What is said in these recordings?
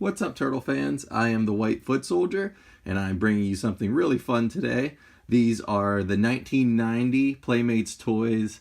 What's up, Turtle fans? I am the White Foot Soldier, and I'm bringing you something really fun today. These are the 1990 Playmates Toys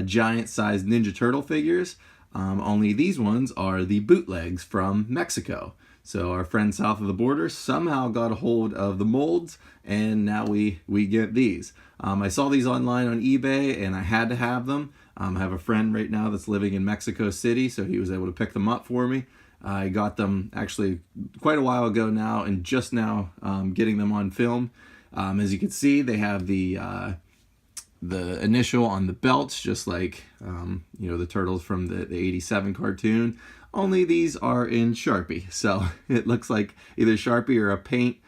giant-sized Ninja Turtle figures. Only these ones are the bootlegs from Mexico. So our friend south of the border somehow got a hold of the molds, and now we get these. I saw these online on eBay, and I had to have them. I have a friend right now that's living in Mexico City, so he was able to pick them up for me. I got them actually quite a while ago now, and just now getting them on film. As you can see, they have the initial on the belts, just like the turtles from the 87 cartoon. Only these are in Sharpie, so it looks like either Sharpie or a paint.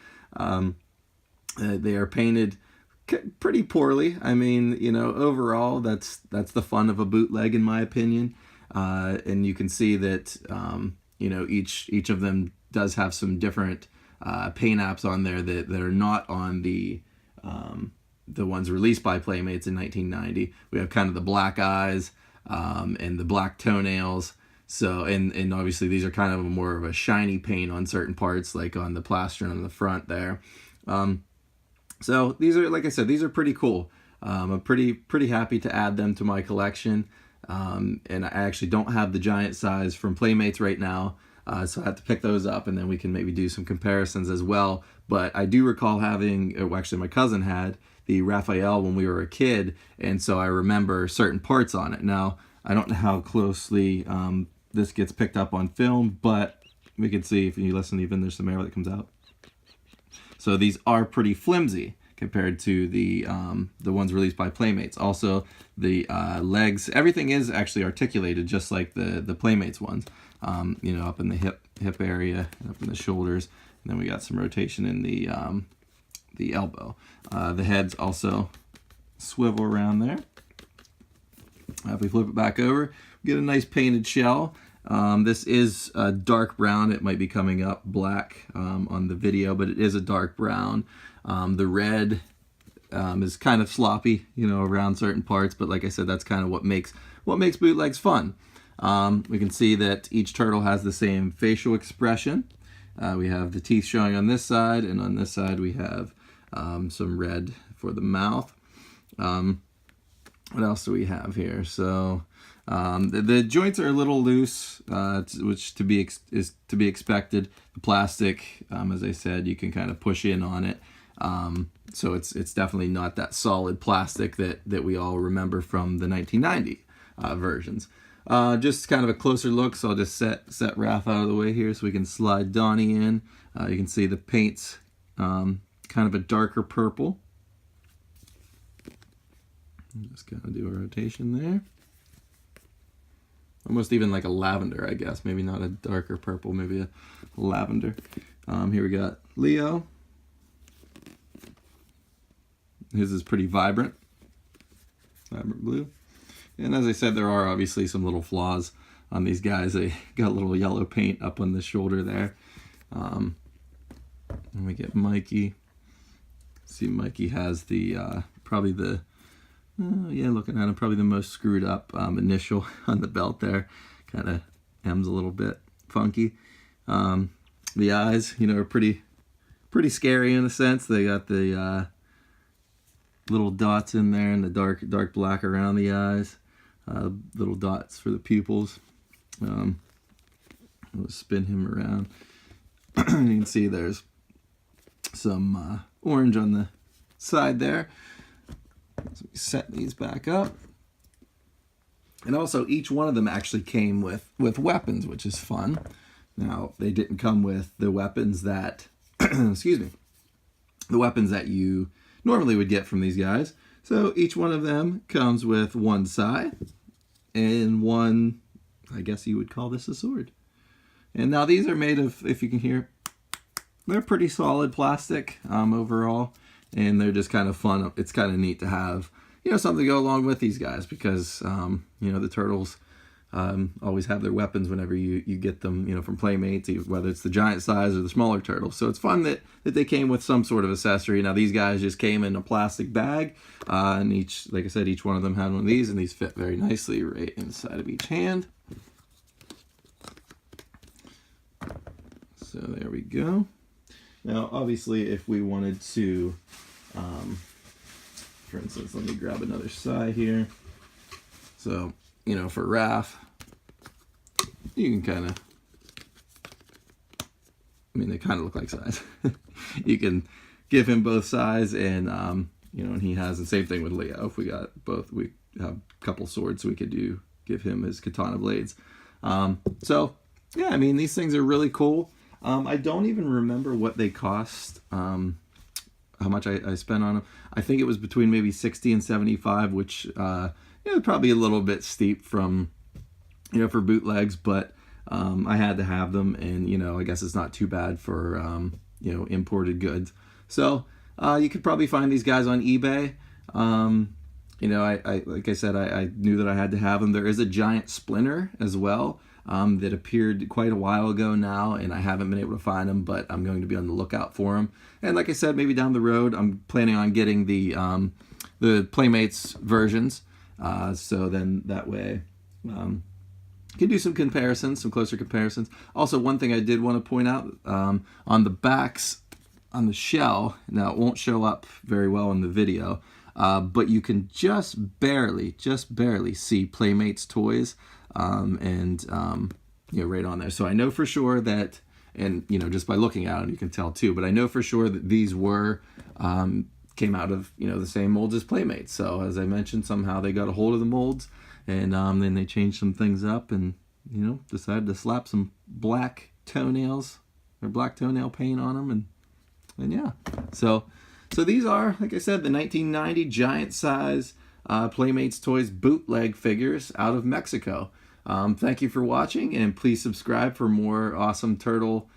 They are painted pretty poorly. I mean, overall, that's the fun of a bootleg, in my opinion. And you can see that each of them does have some different paint apps on there that are not on the ones released by Playmates in 1990. We have kind of the black eyes and the black toenails. So, and obviously these are kind of more of a shiny paint on certain parts, like on the plaster on the front there. So these are, like I said, these are pretty cool. I'm pretty happy to add them to my collection. And I actually don't have the giant size from Playmates right now, so I have to pick those up, and then we can maybe do some comparisons as well. But I do recall having, well, actually my cousin had the Raphael when we were a kid, and so I remember certain parts on it. Now, I don't know how closely this gets picked up on film, but we can see if you listen, even there's some air that comes out. So these are pretty flimsy compared to the ones released by Playmates. Also, the legs, everything is actually articulated just like the Playmates ones. Up in the hip area, up in the shoulders, and then we got some rotation in the elbow. The heads also swivel around there. If we flip it back over, we get a nice painted shell. This is a dark brown. It might be coming up black on the video, but it is a dark brown. The red is kind of sloppy, around certain parts, but like I said, that's kind of what makes bootlegs fun. We can see that each turtle has the same facial expression. We have the teeth showing on this side, and on this side we have some red for the mouth. What else do we have here? So the joints are a little loose, which is to be expected. The plastic, as I said, you can kind of push in on it. So it's definitely not that solid plastic that we all remember from the 1990 versions. Just kind of a closer look, so I'll just set Raph out of the way here so we can slide Donnie in. You can see the paint's kind of a darker purple. Just kind of do a rotation there. Almost even like a lavender, I guess. Maybe not a darker purple, maybe a lavender. Here we got Leo. His is pretty vibrant blue. And as I said, there are obviously some little flaws on these guys. They got a little yellow paint up on the shoulder there. And we get Mikey. See, Mikey has the probably the looking at him, probably the most screwed up initial on the belt there. Kind of M's a little bit funky. The eyes, are pretty scary in a sense. They got the little dots in there and the dark black around the eyes. Little dots for the pupils. I'll spin him around. You can see there's some orange on the side there. So we set these back up. And also each one of them actually came with weapons, which is fun. Now, they didn't come with the weapons that, excuse me, the weapons that you normally would get from these guys. So each one of them comes with one sai and one, I guess you would call this a sword. And now these are made of, if you can hear, they're pretty solid plastic overall. And they're just kind of fun. It's kind of neat to have, something to go along with these guys because, the turtles always have their weapons whenever you get them, from Playmates, whether it's the giant size or the smaller turtles. So it's fun that they came with some sort of accessory. Now these guys just came in a plastic bag, and like I said, each one of them had one of these, and these fit very nicely right inside of each hand. So there we go. Now, obviously, if we wanted to, for instance, let me grab another side here. So, you know, for Raph, you can kind of, I mean, they kind of look like sides. You can give him both sides, and, you know, and he has the same thing with Leo. If we got both, we have a couple swords, so we could give him his katana blades. So, yeah, I mean, these things are really cool. I don't even remember what they cost, how much I spent on them. I think it was between maybe 60 and 75, which, you know, probably a little bit steep from, you know, for bootlegs, but I had to have them, and, you know, I guess it's not too bad for, you know, imported goods. So you could probably find these guys on eBay. You know, I like I said, I knew that I had to have them. There is a giant splinter as well that appeared quite a while ago now, and I haven't been able to find them, but I'm going to be on the lookout for them. And like I said, maybe down the road, I'm planning on getting the Playmates versions. So then that way, you can do some comparisons, some closer comparisons. Also, one thing I did want to point out, on the backs, on the shell, now it won't show up very well in the video, but you can just barely see Playmates toys, and you know, right on there. So I know for sure that, and you know, just by looking at them, you can tell too, but I know for sure that these were, came out of, you know, the same molds as Playmates. So as I mentioned, somehow they got a hold of the molds, and then they changed some things up, and you know, decided to slap some black toenails or black toenail paint on them, and yeah. So these are, like I said, the 1990 giant size Playmates Toys bootleg figures out of Mexico. Thank you for watching, and please subscribe for more awesome turtle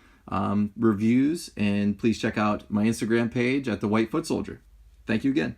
reviews, and please check out my Instagram page at the White Foot Soldier. Thank you again.